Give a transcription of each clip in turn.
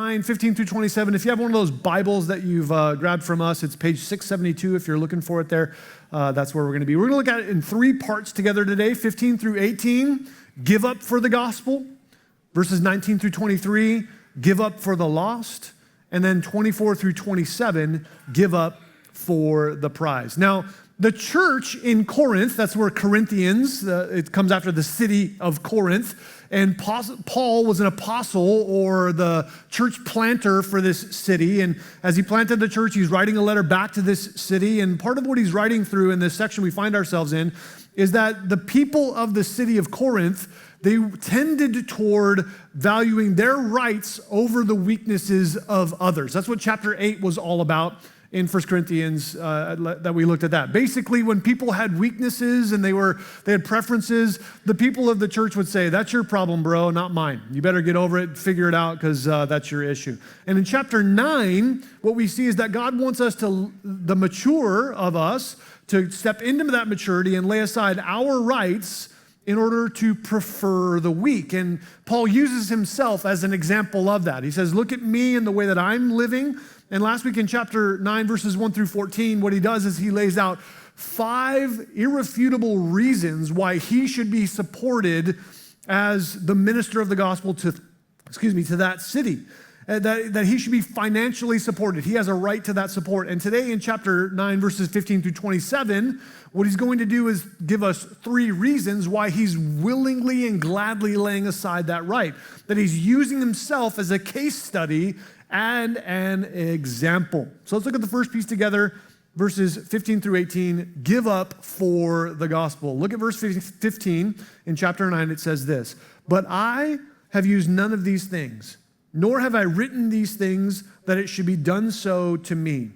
9, 15 through 27. If you have one of those Bibles that you've grabbed from us, it's page 672 if you're looking for it there. That's where we're going to be. We're going to look at it in 3 parts together today, 15 through 18, give up for the gospel. Verses 19 through 23, give up for the lost. And then 24 through 27, give up for the prize. Now, the church in Corinth, that's where Corinthians, it comes after the city of Corinth, and Paul was an apostle or the church planter for this city, and as he planted the church, he's writing a letter back to this city, and part of what he's writing through in this section we find ourselves in is that the people of the city of Corinth, they tended toward valuing their rights over the weaknesses of others. That's what chapter 8 was all about in 1 Corinthians that we looked at that. Basically, when people had weaknesses and they had preferences, the people of the church would say, that's your problem, bro, not mine. You better get over it, figure it out, because that's your issue. And in chapter 9, what we see is that God wants us the mature of us, to step into that maturity and lay aside our rights in order to prefer the weak. And Paul uses himself as an example of that. He says, look at me and the way that I'm living. And last week in chapter 9, verses 1 through 14, what he does is he lays out 5 irrefutable reasons why he should be supported as the minister of the gospel to that city. That he should be financially supported. He has a right to that support. And today in chapter 9, verses 15 through 27, what he's going to do is give us 3 reasons why he's willingly and gladly laying aside that right. That he's using himself as a case study and an example. So let's look at the first piece together, verses 15 through 18, give up for the gospel. Look at verse 15 in chapter 9, it says this, but I have used none of these things, nor have I written these things that it should be done so to me.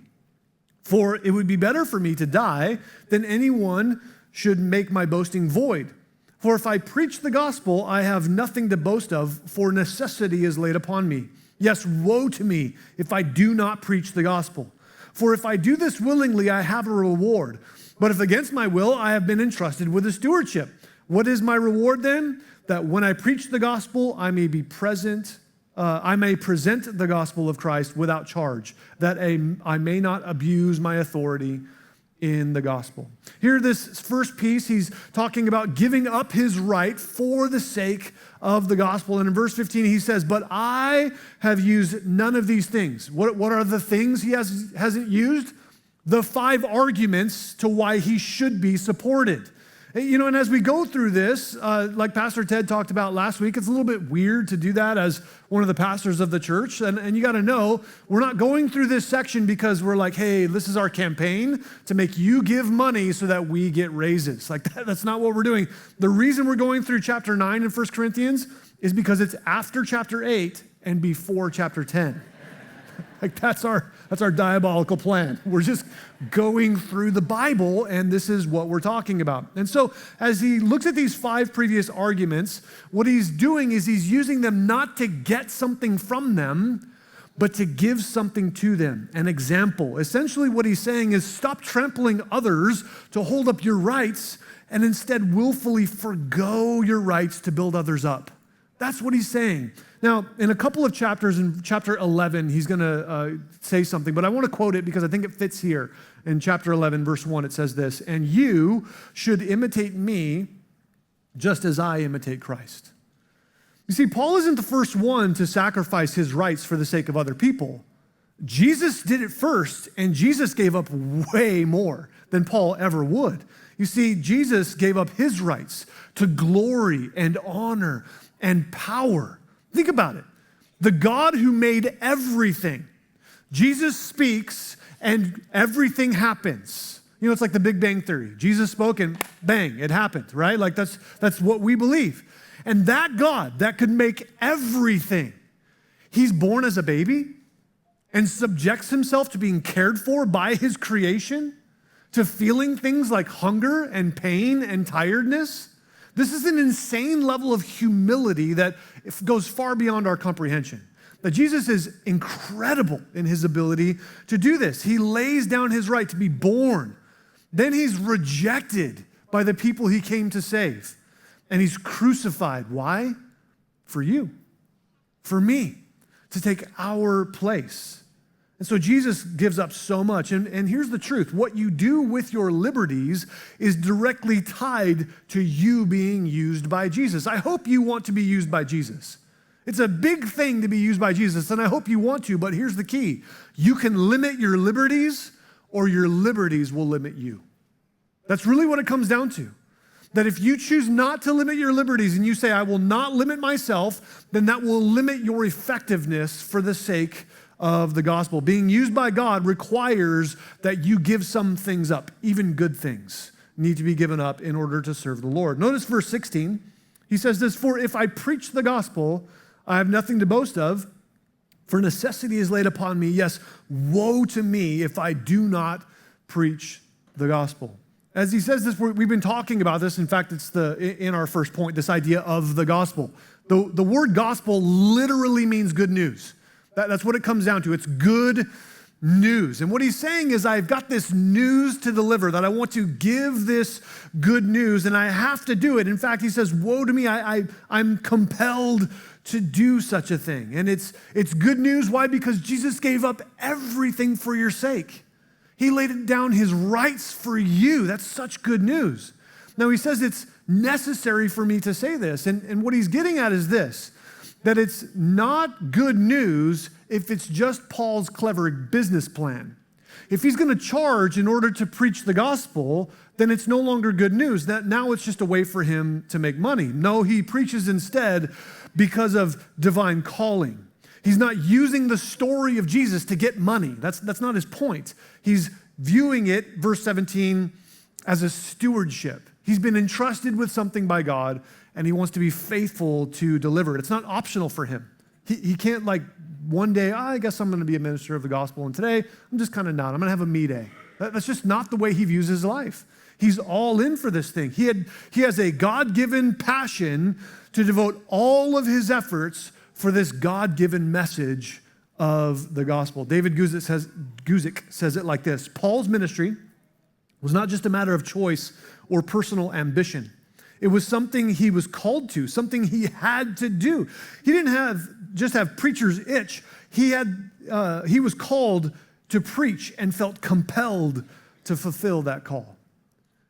For it would be better for me to die than anyone should make my boasting void. For if I preach the gospel, I have nothing to boast of, for necessity is laid upon me. Yes, woe to me if I do not preach the gospel. For if I do this willingly, I have a reward. But if against my will, I have been entrusted with a stewardship. What is my reward then? That when I preach the gospel, I may present the gospel of Christ without charge, that I may not abuse my authority in the gospel. Here, this first piece, he's talking about giving up his right for the sake of the gospel. And in verse 15, he says, but I have used none of these things. What are the things he hasn't used? The 5 arguments to why he should be supported. You know, and as we go through this, like Pastor Ted talked about last week, it's a little bit weird to do that as one of the pastors of the church. And you got to know, we're not going through this section because we're like, hey, this is our campaign to make you give money so that we get raises. Like that's not what we're doing. The reason we're going through chapter 9 in 1 Corinthians is because it's after chapter 8 and before chapter 10. Like that's our diabolical plan. We're just going through the Bible, and this is what we're talking about. And so as he looks at these 5 previous arguments, what he's doing is he's using them not to get something from them, but to give something to them, an example. Essentially what he's saying is stop trampling others to hold up your rights and instead willfully forgo your rights to build others up. That's what he's saying. Now, in a couple of chapters, in chapter 11, he's going to say something, but I want to quote it because I think it fits here. In chapter 11, verse 1, it says this, and you should imitate me just as I imitate Christ. You see, Paul isn't the first one to sacrifice his rights for the sake of other people. Jesus did it first, and Jesus gave up way more than Paul ever would. You see, Jesus gave up his rights to glory and honor and power. Think about it. The God who made everything, Jesus speaks and everything happens. You know, it's like the Big Bang Theory. Jesus spoke and bang, it happened, right? Like that's what we believe. And that God that could make everything, he's born as a baby and subjects himself to being cared for by his creation, to feeling things like hunger and pain and tiredness. This is an insane level of humility that goes far beyond our comprehension. That Jesus is incredible in his ability to do this. He lays down his right to be born. Then he's rejected by the people he came to save. And he's crucified. Why? For you, for me. to take our place. And so Jesus gives up so much. And here's the truth. What you do with your liberties is directly tied to you being used by Jesus. I hope you want to be used by Jesus. It's a big thing to be used by Jesus, and I hope you want to, but here's the key. You can limit your liberties, or your liberties will limit you. That's really what it comes down to. That if you choose not to limit your liberties and you say, I will not limit myself, then that will limit your effectiveness for the sake of the gospel. Being used by God requires that you give some things up, even good things need to be given up in order to serve the Lord. Notice verse 16. He says this, for if I preach the gospel, I have nothing to boast of, for necessity is laid upon me. Yes, woe to me if I do not preach the gospel. As he says this, we've been talking about this. In fact, it's in our first point, this idea of the gospel. The word gospel literally means good news. That's what it comes down to. It's good news. And what he's saying is, I've got this news to deliver, that I want to give this good news, and I have to do it. In fact, he says, woe to me, I'm compelled to do such a thing. And it's good news. Why? Because Jesus gave up everything for your sake. He laid down his rights for you. That's such good news. Now, he says it's necessary for me to say this. And what he's getting at is this, that it's not good news if it's just Paul's clever business plan. If he's going to charge in order to preach the gospel, then it's no longer good news. That now it's just a way for him to make money. No, he preaches instead because of divine calling. He's not using the story of Jesus to get money. That's not his point. He's viewing it, verse 17, as a stewardship. He's been entrusted with something by God, and he wants to be faithful to deliver it. It's not optional for him. He can't one day, I guess I'm going to be a minister of the gospel, and today I'm just kind of not. I'm going to have a me day. That's just not the way he views his life. He's all in for this thing. He has a God-given passion to devote all of his efforts for this God-given message of the gospel. David Guzik says it like this: Paul's ministry was not just a matter of choice or personal ambition. It was something he was called to, something he had to do. He didn't just have preacher's itch. He was called to preach and felt compelled to fulfill that call.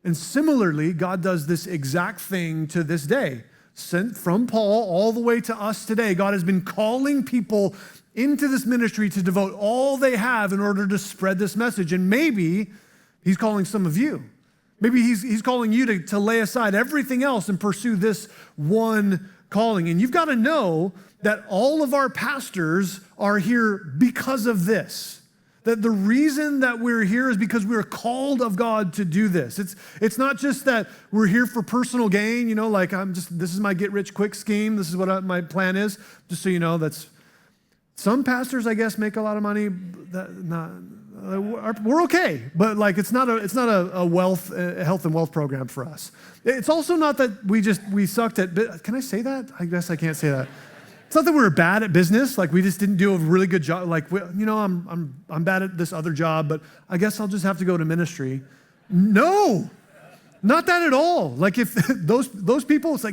And similarly, God does this exact thing to this day. Sent from Paul all the way to us today, God has been calling people into this ministry to devote all they have in order to spread this message. And maybe he's calling some of you. Maybe he's calling you to lay aside everything else and pursue this one calling. And you've got to know that all of our pastors are here because of this. That the reason that we're here is because we're called of God to do this. It's not just that we're here for personal gain, this is my get-rich-quick scheme. This is what my plan is. Just so you know, some pastors, I guess, make a lot of money. We're okay, but it's not a health and wealth program for us. It's also not that we sucked at. Can I say that? I guess I can't say that. It's not that we were bad at business, we just didn't do a really good job. I'm bad at this other job, but I guess I'll just have to go to ministry. No, not that at all. If those people, it's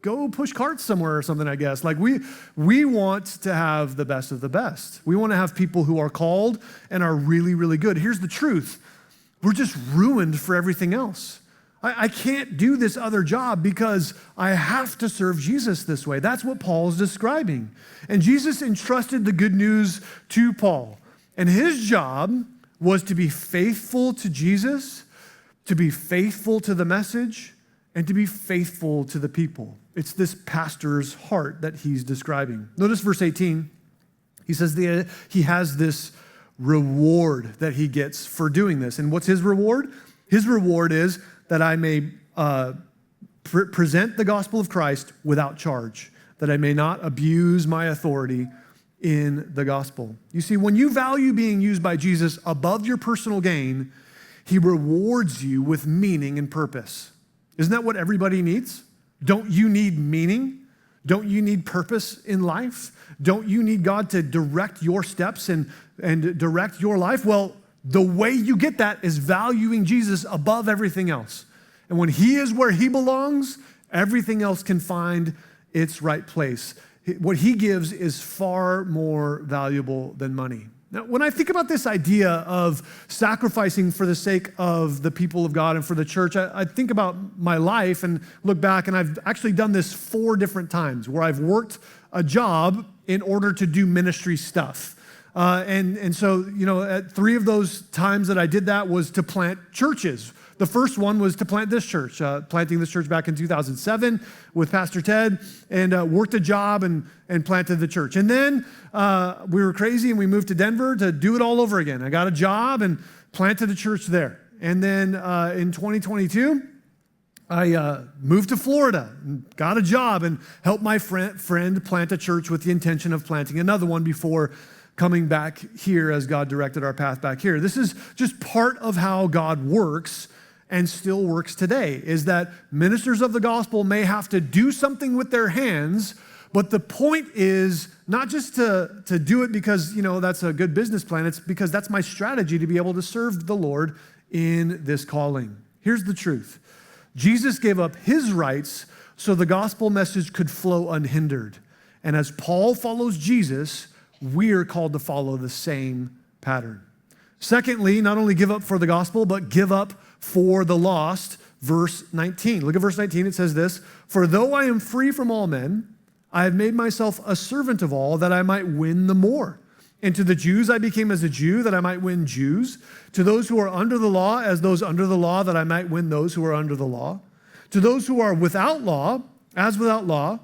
go push carts somewhere or something, I guess. We want to have the best of the best. We want to have people who are called and are really, really good. Here's the truth. We're just ruined for everything else. I can't do this other job because I have to serve Jesus this way. That's what Paul's describing. And Jesus entrusted the good news to Paul. And his job was to be faithful to Jesus, to be faithful to the message, and to be faithful to the people. It's this pastor's heart that he's describing. Notice verse 18. He says he has this reward that he gets for doing this. And what's his reward? His reward is that I may present the gospel of Christ without charge, that I may not abuse my authority in the gospel. You see, when you value being used by Jesus above your personal gain, he rewards you with meaning and purpose. Isn't that what everybody needs? Don't you need meaning? Don't you need purpose in life? Don't you need God to direct your steps and direct your life? Well, the way you get that is valuing Jesus above everything else. And when he is where he belongs, everything else can find its right place. What he gives is far more valuable than money. Now, when I think about this idea of sacrificing for the sake of the people of God and for the church, I think about my life and look back, and I've actually done this 4 different times where I've worked a job in order to do ministry stuff. And so, at 3 of those times that I did that was to plant churches. The first one was to plant this church, planting this church back in 2007 with Pastor Ted, and worked a job and planted the church. And then we were crazy and we moved to Denver to do it all over again. I got a job and planted a church there. And then in 2022, I moved to Florida and got a job and helped my friend plant a church with the intention of planting another one before coming back here as God directed our path back here. This is just part of how God works and still works today, is that ministers of the gospel may have to do something with their hands, but the point is not just to do it because, that's a good business plan. It's because that's my strategy to be able to serve the Lord in this calling. Here's the truth. Jesus gave up his rights so the gospel message could flow unhindered. And as Paul follows Jesus, we are called to follow the same pattern. Secondly, not only give up for the gospel, but give up for the lost. Verse 19. Look at verse 19. It says this, "For though I am free from all men, I have made myself a servant of all that I might win the more. And to the Jews I became as a Jew that I might win Jews. To those who are under the law as those under the law that I might win those who are under the law. To those who are without law as without law,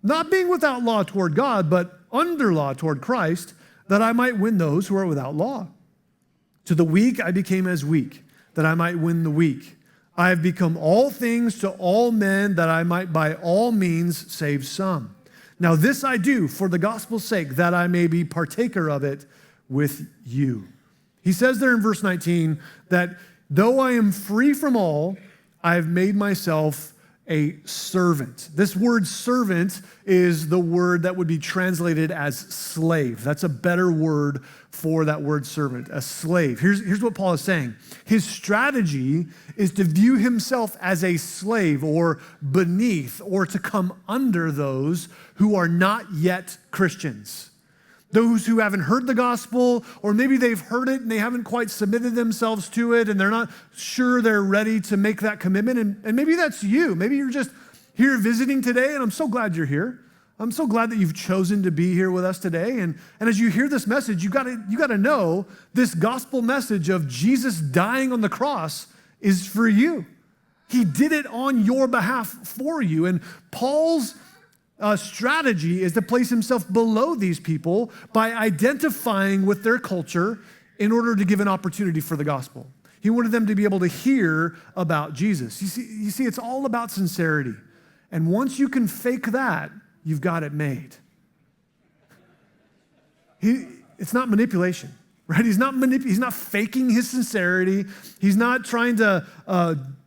not being without law toward God, but under law toward Christ, that I might win those who are without law. To the weak I became as weak, that I might win the weak. I have become all things to all men, that I might by all means save some. Now this I do for the gospel's sake, that I may be partaker of it with you." He says there in verse 19 that though I am free from all, I have made myself a servant. This word servant is the word that would be translated as slave. That's a better word for that word servant, a slave. Here's what Paul is saying. His strategy is to view himself as a slave or beneath or to come under those who are not yet Christians. Those who haven't heard the gospel, or maybe they've heard it and they haven't quite submitted themselves to it and they're not sure they're ready to make that commitment. And maybe that's you. Maybe you're just here visiting today, and I'm so glad you're here. I'm so glad that you've chosen to be here with us today. And as you hear this message, you gotta know this gospel message of Jesus dying on the cross is for you. He did it on your behalf for you. And Paul's strategy is to place himself below these people by identifying with their culture in order to give an opportunity for the gospel. He wanted them to be able to hear about Jesus. You see, it's all about sincerity. And once you can fake that, you've got it made. It's not manipulation, right? He's not faking his sincerity. He's not trying to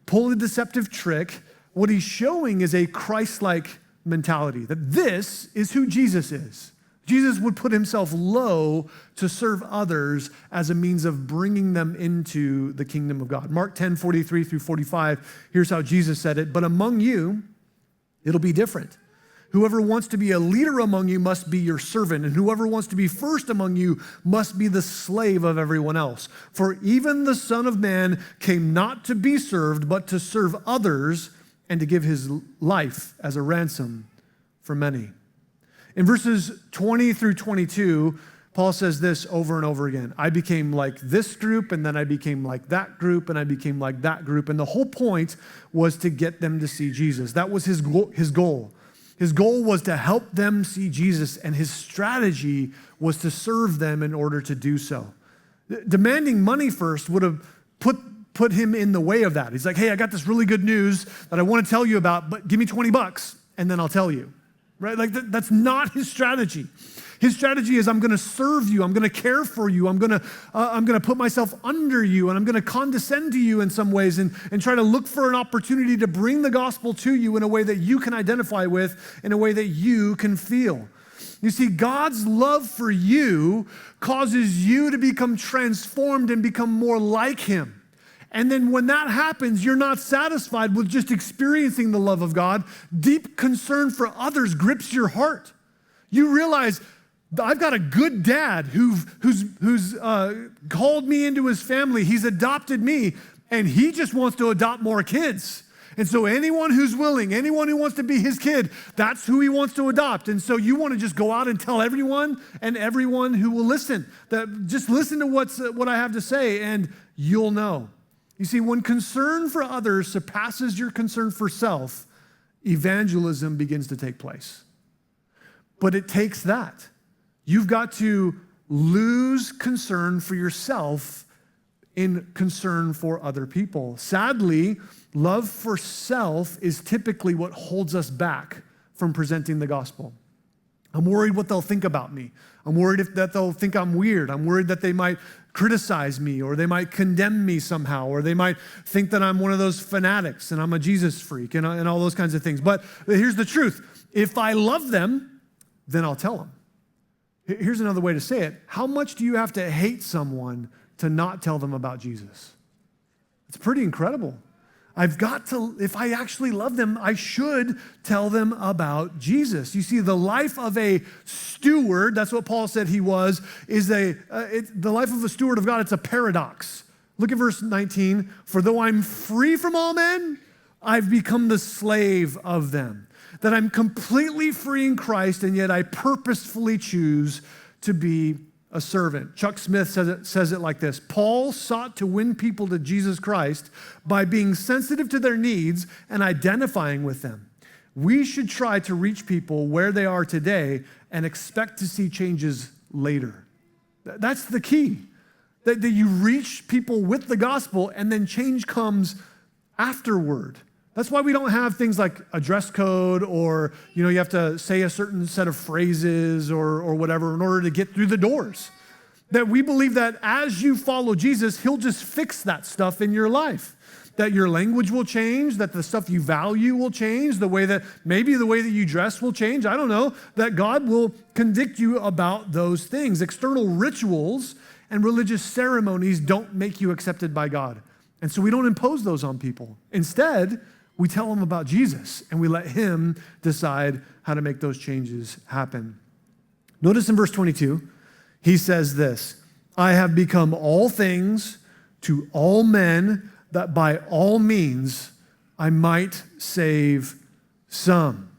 pull a deceptive trick. What he's showing is a Christ-like mentality, that this is who Jesus is. Jesus would put himself low to serve others as a means of bringing them into the kingdom of God. Mark 10:43 through 45, here's how Jesus said it, "But among you, it'll be different. Whoever wants to be a leader among you must be your servant, and whoever wants to be first among you must be the slave of everyone else. For even the Son of Man came not to be served, but to serve others and to give his life as a ransom for many." In verses 20 through 22, Paul says this over and over again. I became like this group, and then I became like that group, and I became like that group. And the whole point was to get them to see Jesus. That was his goal. His goal was to help them see Jesus, and his strategy was to serve them in order to do so. Demanding money first would have put him in the way of that. He's like, hey, I got this really good news that I want to tell you about, but give me $20 and then I'll tell you, right? Like that's not his strategy. His strategy is I'm going to serve you. I'm going to care for you. I'm going to put myself under you, and I'm going to condescend to you in some ways and try to look for an opportunity to bring the gospel to you in a way that you can identify with, in a way that you can feel. You see, God's love for you causes you to become transformed and become more like him. And then when that happens, you're not satisfied with just experiencing the love of God. Deep concern for others grips your heart. You realize I've got a good dad who's called me into his family. He's adopted me, and he just wants to adopt more kids. And so anyone who's willing, anyone who wants to be his kid, that's who he wants to adopt. And so you want to just go out and tell everyone and everyone who will listen, that just listen to what I have to say, and you'll know. You see, when concern for others surpasses your concern for self, evangelism begins to take place. But it takes that. You've got to lose concern for yourself in concern for other people. Sadly, love for self is typically what holds us back from presenting the gospel. I'm worried what they'll think about me. I'm worried that they'll think I'm weird. I'm worried that they might criticize me, or they might condemn me somehow, or they might think that I'm one of those fanatics and I'm a Jesus freak and all those kinds of things. But here's the truth. If I love them, then I'll tell them. Here's another way to say it. How much do you have to hate someone to not tell them about Jesus? It's pretty incredible. I've got to, if I actually love them, I should tell them about Jesus. You see, the life of a steward, that's what Paul said he was, is the life of a steward of God, it's a paradox. Look at verse 19. For though I'm free from all men, I've become the slave of them. That I'm completely free in Christ, and yet I purposefully choose to be a servant. Chuck Smith says it like this: Paul sought to win people to Jesus Christ by being sensitive to their needs and identifying with them. We should try to reach people where they are today and expect to see changes later. That's the key, that you reach people with the gospel and then change comes afterward. That's why we don't have things like a dress code, or you have to say a certain set of phrases or whatever in order to get through the doors. That we believe that as you follow Jesus, he'll just fix that stuff in your life. That your language will change, that the stuff you value will change, maybe the way that you dress will change. I don't know, that God will convict you about those things. External rituals and religious ceremonies don't make you accepted by God. And so we don't impose those on people. Instead, we tell them about Jesus, and we let him decide how to make those changes happen. Notice in verse 22, he says this: I have become all things to all men, that by all means I might save some.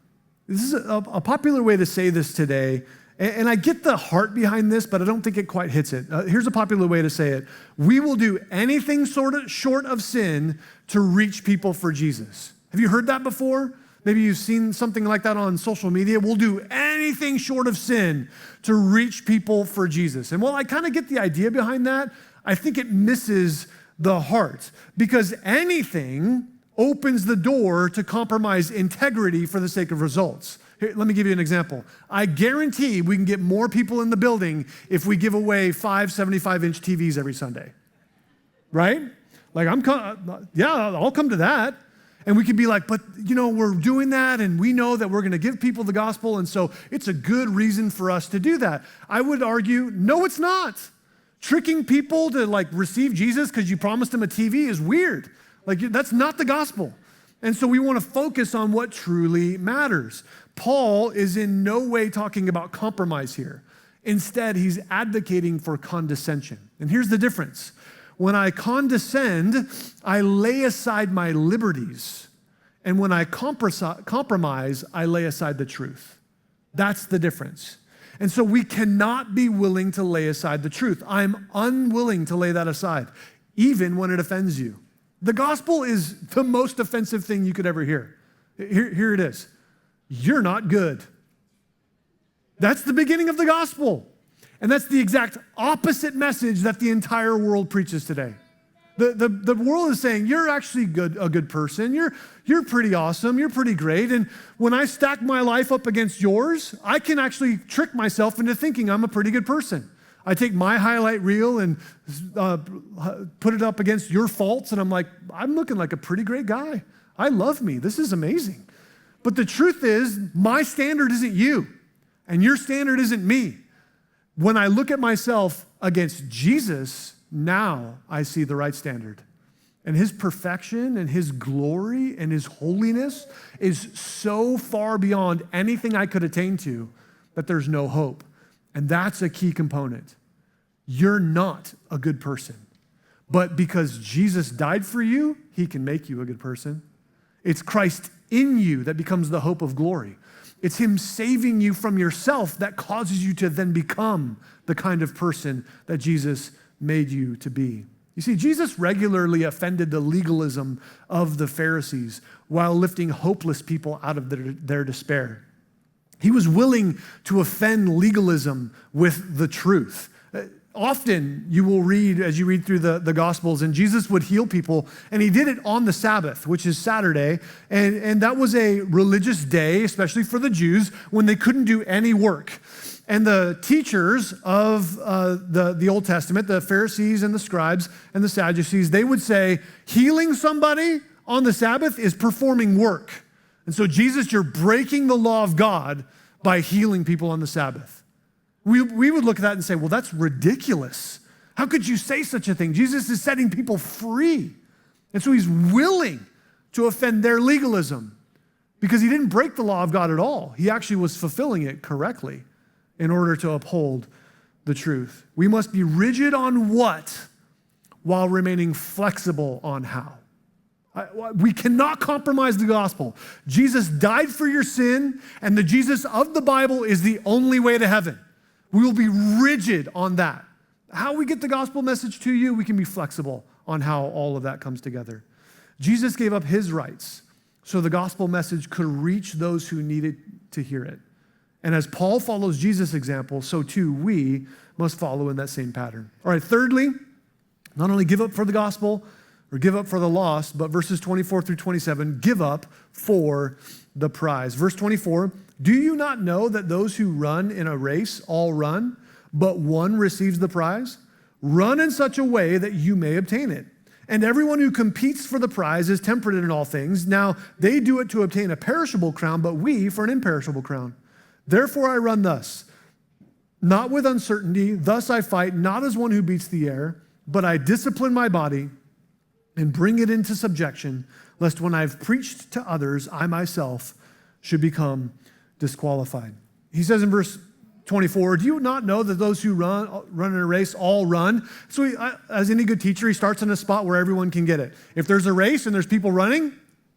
This is a popular way to say this today, and I get the heart behind this, but I don't think it quite hits it. Here's a popular way to say it: we will do anything short of sin to reach people for Jesus. Have you heard that before? Maybe you've seen something like that on social media. We'll do anything short of sin to reach people for Jesus. And while I kind of get the idea behind that, I think it misses the heart, because anything opens the door to compromise integrity for the sake of results. Here, let me give you an example. I guarantee we can get more people in the building if we give away 5 75-inch TVs every Sunday, right? Like, I'll come to that. And we could be like, but we're doing that, and we know that we're going to give people the gospel, and so it's a good reason for us to do that. I would argue, no, it's not. Tricking people to receive Jesus because you promised them a TV is weird. That's not the gospel. And so we want to focus on what truly matters. Paul is in no way talking about compromise here. Instead, he's advocating for condescension. And here's the difference. When I condescend, I lay aside my liberties. And when I compromise, I lay aside the truth. That's the difference. And so we cannot be willing to lay aside the truth. I'm unwilling to lay that aside, even when it offends you. The gospel is the most offensive thing you could ever hear. Here it is. You're not good. That's the beginning of the gospel. And that's the exact opposite message that the entire world preaches today. The world is saying, you're actually a good person. You're pretty awesome. You're pretty great. And when I stack my life up against yours, I can actually trick myself into thinking I'm a pretty good person. I take my highlight reel and put it up against your faults, and I'm like, I'm looking like a pretty great guy. I love me. This is amazing. But the truth is, my standard isn't you, and your standard isn't me. When I look at myself against Jesus, now I see the right standard. And his perfection and his glory and his holiness is so far beyond anything I could attain to that there's no hope. And that's a key component. You're not a good person. But because Jesus died for you, he can make you a good person. It's Christ in you that becomes the hope of glory. It's him saving you from yourself that causes you to then become the kind of person that Jesus made you to be. You see, Jesus regularly offended the legalism of the Pharisees while lifting hopeless people out of their despair. He was willing to offend legalism with the truth. Often you will read, as you read through the Gospels, and Jesus would heal people, and he did it on the Sabbath, which is Saturday, and that was a religious day, especially for the Jews, when they couldn't do any work. And the teachers of the Old Testament, the Pharisees and the scribes and the Sadducees, they would say, healing somebody on the Sabbath is performing work. And so, Jesus, you're breaking the law of God by healing people on the Sabbath. We would look at that and say, well, that's ridiculous. How could you say such a thing? Jesus is setting people free. And so he's willing to offend their legalism because he didn't break the law of God at all. He actually was fulfilling it correctly in order to uphold the truth. We must be rigid on what while remaining flexible on how. We cannot compromise the gospel. Jesus died for your sin, and the Jesus of the Bible is the only way to heaven. We will be rigid on that. How we get the gospel message to you, we can be flexible on how all of that comes together. Jesus gave up his rights so the gospel message could reach those who needed to hear it. And as Paul follows Jesus' example, so too we must follow in that same pattern. All right, thirdly, not only give up for the gospel or give up for the lost, but verses 24 through 27, give up for the prize. Verse 24, do you not know that those who run in a race all run, but one receives the prize? Run in such a way that you may obtain it. And everyone who competes for the prize is temperate in all things. Now, they do it to obtain a perishable crown, but we for an imperishable crown. Therefore I run thus, not with uncertainty. Thus I fight, not as one who beats the air, but I discipline my body and bring it into subjection, lest when I've preached to others, I myself should become disqualified. He says in verse 24, do you not know that those who run in a race all run? So as any good teacher, he starts in a spot where everyone can get it. If there's a race and there's people running,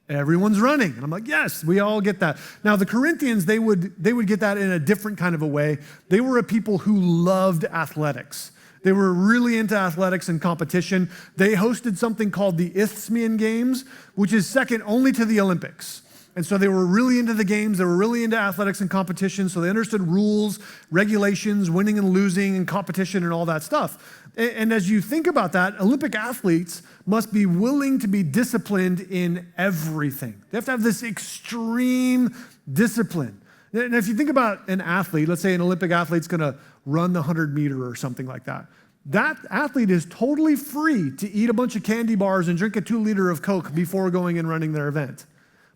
everyone's running. And I'm like, yes, we all get that. Now the Corinthians, they would get that in a different kind of a way. They were a people who loved athletics. They were really into athletics and competition. They hosted something called the Isthmian Games, which is second only to the Olympics. And so they were really into the games. They were really into athletics and competition. So they understood rules, regulations, winning and losing, and competition and all that stuff. And as you think about that, Olympic athletes must be willing to be disciplined in everything. They have to have this extreme discipline. And if you think about an athlete, let's say an Olympic athlete's going to run the 100-meter or something like that. That athlete is totally free to eat a bunch of candy bars and drink a 2-liter of Coke before going and running their event.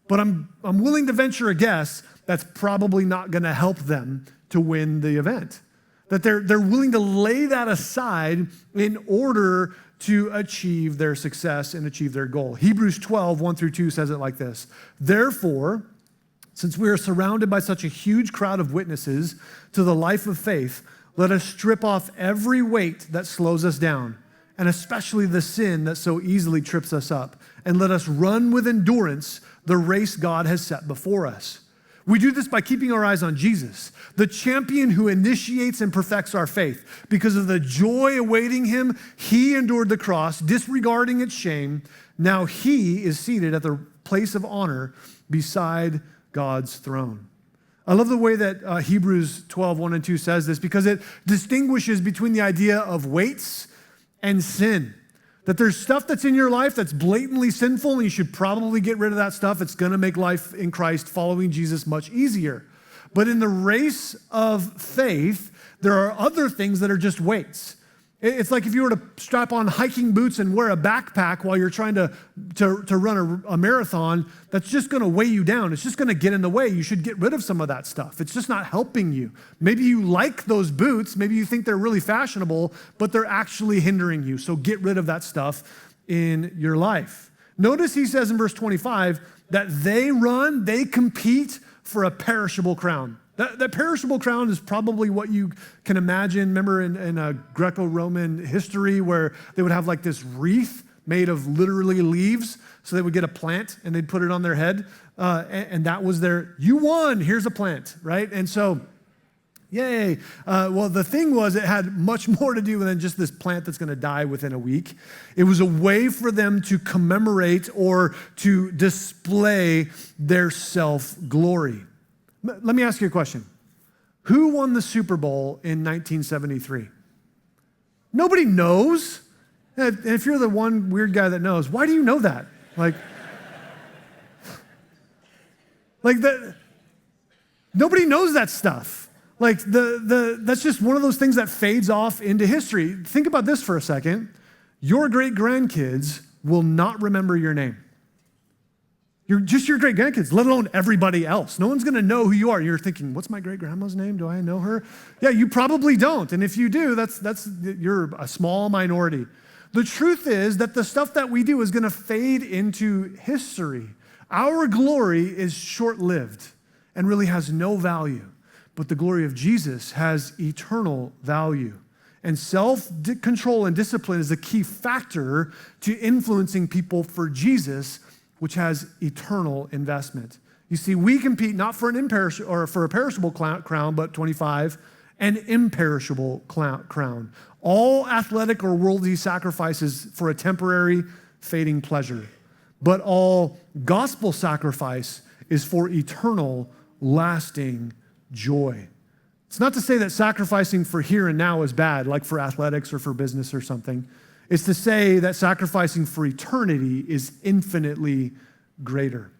But I'm willing to venture a guess that's probably not going to help them to win the event. That they're willing to lay that aside in order to achieve their success and achieve their goal. Hebrews 12, 1 through 2 says it like this. Therefore, since we are surrounded by such a huge crowd of witnesses to the life of faith, let us strip off every weight that slows us down, and especially the sin that so easily trips us up, and let us run with endurance the race God has set before us. We do this by keeping our eyes on Jesus, the champion who initiates and perfects our faith. Because of the joy awaiting him, he endured the cross, disregarding its shame. Now he is seated at the place of honor beside God's throne. I love the way that Hebrews 12, 1 and 2 says this, because it distinguishes between the idea of weights and sin. That there's stuff that's in your life that's blatantly sinful, and you should probably get rid of that stuff. It's going to make life in Christ, following Jesus, much easier. But in the race of faith, there are other things that are just weights. It's like if you were to strap on hiking boots and wear a backpack while you're trying to run a marathon, that's just going to weigh you down. It's just going to get in the way. You should get rid of some of that stuff. It's just not helping you. Maybe you like those boots. Maybe you think they're really fashionable, but they're actually hindering you. So get rid of that stuff in your life. Notice he says in verse 25 that they compete for a perishable crown. That perishable crown is probably what you can imagine. Remember in Greco-Roman history where they would have like this wreath made of literally leaves. So they would get a plant and they'd put it on their head. And that was you won, here's a plant, right? And so, yay. Well, the thing was, it had much more to do than just this plant that's going to die within a week. It was a way for them to commemorate or to display their self-glory. Let me ask you a question. Who won the Super Bowl in 1973? Nobody knows. And if you're the one weird guy that knows, why do you know that? Like that. Nobody knows that stuff. Like that's just one of those things that fades off into history. Think about this for a second. Your great-grandkids will not remember your name. Your great-grandkids, let alone everybody else. No one's going to know who you are. You're thinking, what's my great-grandma's name? Do I know her? Yeah, you probably don't. And if you do, you're a small minority. The truth is that the stuff that we do is going to fade into history. Our glory is short-lived and really has no value. But the glory of Jesus has eternal value. And self-control and discipline is a key factor to influencing people for Jesus, which has eternal investment. You see, we compete not for a perishable crown, but 25, an imperishable crown. All athletic or worldly sacrifices for a temporary, fading pleasure. But all gospel sacrifice is for eternal, lasting joy. It's not to say that sacrificing for here and now is bad, like for athletics or for business or something. It's to say that sacrificing for eternity is infinitely greater.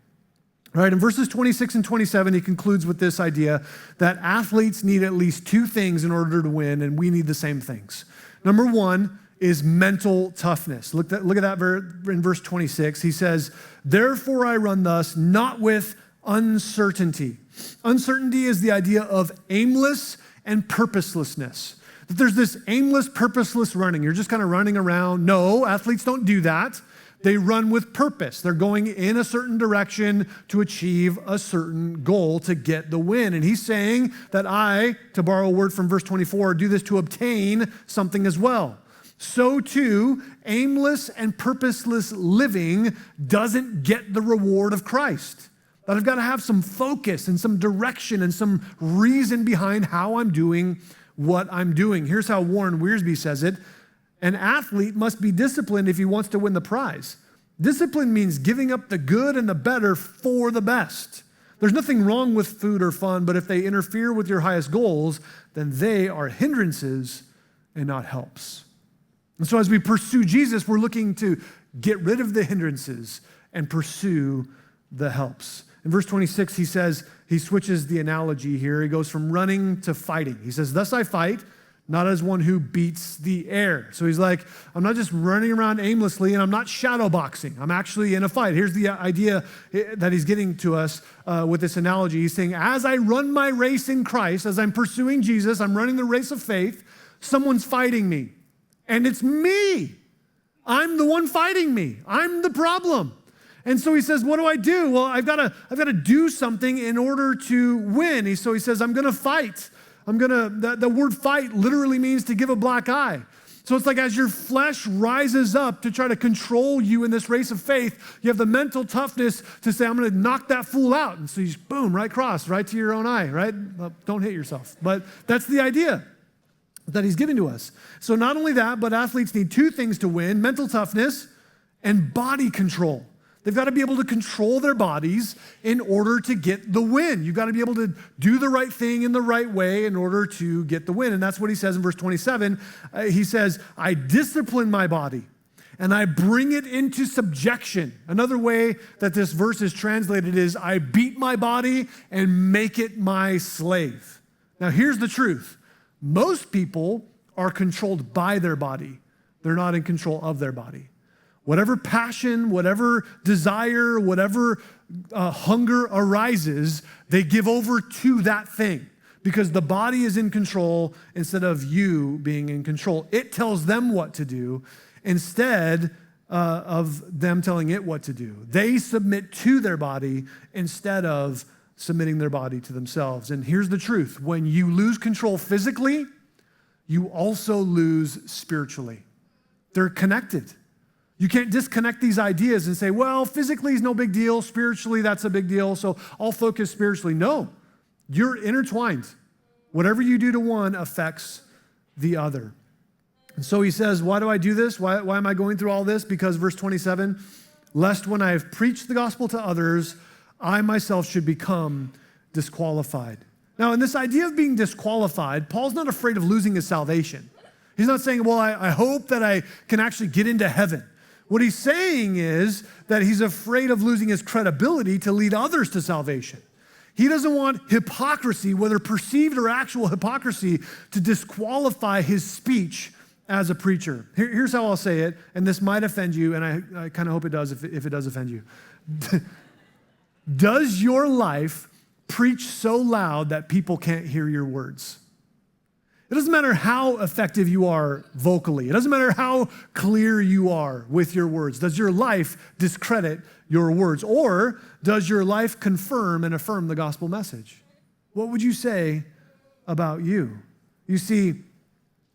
All right, in verses 26 and 27, he concludes with this idea that athletes need at least two things in order to win, and we need the same things. Number one is mental toughness. Look at that in verse 26. He says, "Therefore I run thus, not with uncertainty." Uncertainty is the idea of aimless and purposelessness. That there's this aimless, purposeless running. You're just kind of running around. No, athletes don't do that. They run with purpose. They're going in a certain direction to achieve a certain goal to get the win. And he's saying that I, to borrow a word from verse 24, do this to obtain something as well. So too, aimless and purposeless living doesn't get the reward of Christ. That I've got to have some focus and some direction and some reason behind how I'm doing what I'm doing. Here's how Warren Wiersbe says it. An athlete must be disciplined if he wants to win the prize. Discipline means giving up the good and the better for the best. There's nothing wrong with food or fun, but if they interfere with your highest goals, then they are hindrances and not helps. And so as we pursue Jesus, we're looking to get rid of the hindrances and pursue the helps. In verse 26, he says, he switches the analogy here. He goes from running to fighting. He says, "Thus I fight, not as one who beats the air." So he's like, I'm not just running around aimlessly, and I'm not shadow boxing. I'm actually in a fight. Here's the idea that he's getting to us with this analogy. He's saying, as I run my race in Christ, as I'm pursuing Jesus, I'm running the race of faith, someone's fighting me. And it's me. I'm the one fighting me. I'm the problem. And so he says, what do I do? Well, I've got to do something in order to win. So he says, I'm going to fight. The word fight literally means to give a black eye. So it's like as your flesh rises up to try to control you in this race of faith, you have the mental toughness to say, I'm going to knock that fool out. And so you just, boom, right cross, right to your own eye, right? Well, don't hit yourself. But that's the idea that he's giving to us. So not only that, but athletes need two things to win: mental toughness and body control. They've got to be able to control their bodies in order to get the win. You've got to be able to do the right thing in the right way in order to get the win. And that's what he says in verse 27. He says, I discipline my body and I bring it into subjection. Another way that this verse is translated is, I beat my body and make it my slave. Now here's the truth. Most people are controlled by their body. They're not in control of their body. Whatever passion, whatever desire, whatever hunger arises, they give over to that thing because the body is in control instead of you being in control. It tells them what to do instead of them telling it what to do. They submit to their body instead of submitting their body to themselves. And here's the truth. When you lose control physically, you also lose spiritually. They're connected. You can't disconnect these ideas and say, well, physically is no big deal. Spiritually, that's a big deal. So I'll focus spiritually. No, you're intertwined. Whatever you do to one affects the other. And so he says, why do I do this? Why am I going through all this? Because verse 27, lest when I have preached the gospel to others, I myself should become disqualified. Now, in this idea of being disqualified, Paul's not afraid of losing his salvation. He's not saying, well, I hope that I can actually get into heaven. What he's saying is that he's afraid of losing his credibility to lead others to salvation. He doesn't want hypocrisy, whether perceived or actual hypocrisy, to disqualify his speech as a preacher. Here's how I'll say it, and this might offend you, and I kind of hope it does if it does offend you. Does your life preach so loud that people can't hear your words? It doesn't matter how effective you are vocally. It doesn't matter how clear you are with your words. Does your life discredit your words? Or does your life confirm and affirm the gospel message? What would you say about you? You see,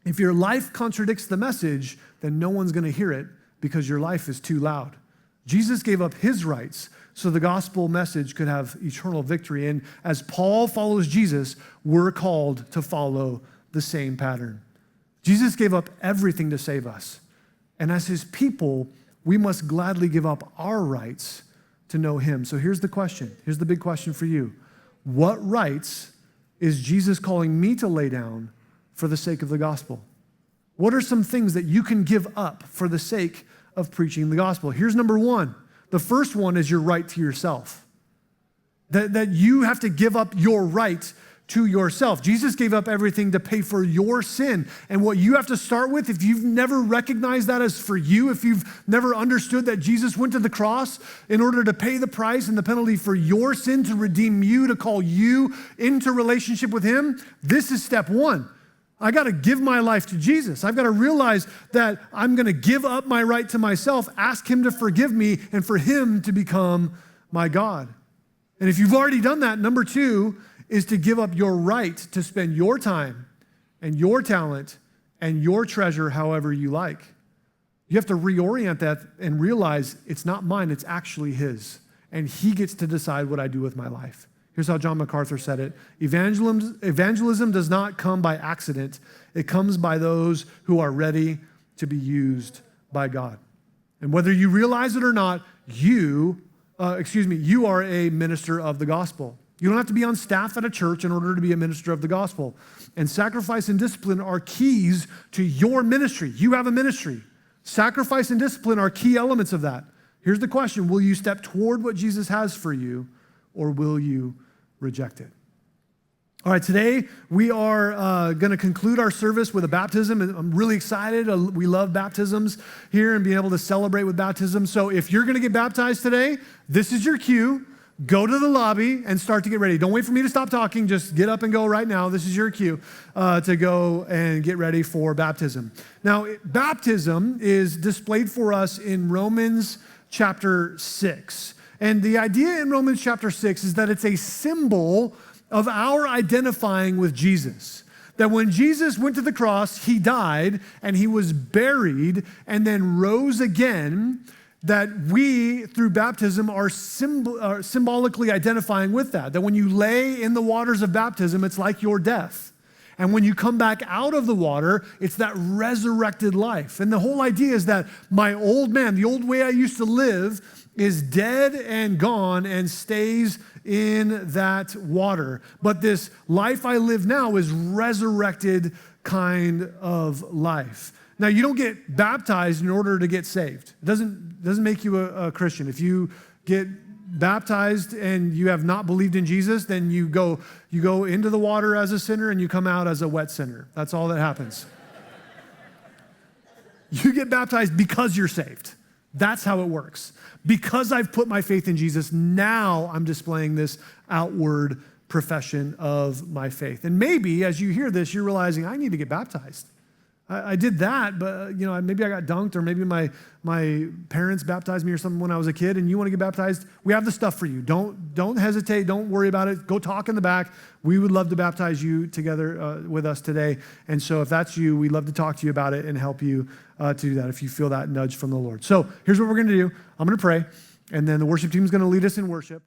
if your life contradicts the message, then no one's going to hear it because your life is too loud. Jesus gave up his rights so the gospel message could have eternal victory. And as Paul follows Jesus, we're called to follow the same pattern. Jesus gave up everything to save us. And as his people, we must gladly give up our rights to know him. So here's the question. Here's the big question for you. What rights is Jesus calling me to lay down for the sake of the gospel? What are some things that you can give up for the sake of preaching the gospel? Here's number one. The first one is your right to yourself. That you have to give up your right to yourself. Jesus gave up everything to pay for your sin. And what you have to start with, if you've never recognized that as for you, if you've never understood that Jesus went to the cross in order to pay the price and the penalty for your sin, to redeem you, to call you into relationship with him, this is step one. I got to give my life to Jesus. I've got to realize that I'm going to give up my right to myself, ask him to forgive me, and for him to become my God. And if you've already done that, number two is to give up your right to spend your time and your talent and your treasure however you like. You have to reorient that and realize it's not mine, it's actually his. And he gets to decide what I do with my life. Here's how John MacArthur said it. Evangelism does not come by accident. It comes by those who are ready to be used by God. And whether you realize it or not, you are a minister of the gospel. You don't have to be on staff at a church in order to be a minister of the gospel. And sacrifice and discipline are keys to your ministry. You have a ministry. Sacrifice and discipline are key elements of that. Here's the question. Will you step toward what Jesus has for you, or will you reject it? All right, today we are going to conclude our service with a baptism. I'm really excited. We love baptisms here and being able to celebrate with baptism. So if you're going to get baptized today, this is your cue. Go to the lobby and start to get ready. Don't wait for me to stop talking. Just get up and go right now. This is your cue to go and get ready for baptism. Now, baptism is displayed for us in Romans chapter 6. And the idea in Romans chapter 6 is that it's a symbol of our identifying with Jesus. That when Jesus went to the cross, he died and he was buried and then rose again, that we, through baptism, are symbolically identifying with that. That when you lay in the waters of baptism, it's like your death. And when you come back out of the water, it's that resurrected life. And the whole idea is that my old man, the old way I used to live, is dead and gone and stays in that water. But this life I live now is resurrected kind of life. Now, you don't get baptized in order to get saved. It doesn't make you a Christian. If you get baptized and you have not believed in Jesus, then you go into the water as a sinner and you come out as a wet sinner. That's all that happens. You get baptized because you're saved. That's how it works. Because I've put my faith in Jesus, now I'm displaying this outward profession of my faith. And maybe as you hear this, you're realizing I need to get baptized. I did that, but maybe I got dunked, or maybe my parents baptized me or something when I was a kid, and you want to get baptized, we have the stuff for you. Don't hesitate. Don't worry about it. Go talk in the back. We would love to baptize you together with us today. And so if that's you, we'd love to talk to you about it and help you to do that if you feel that nudge from the Lord. So here's what we're going to do. I'm going to pray, and then the worship team is going to lead us in worship.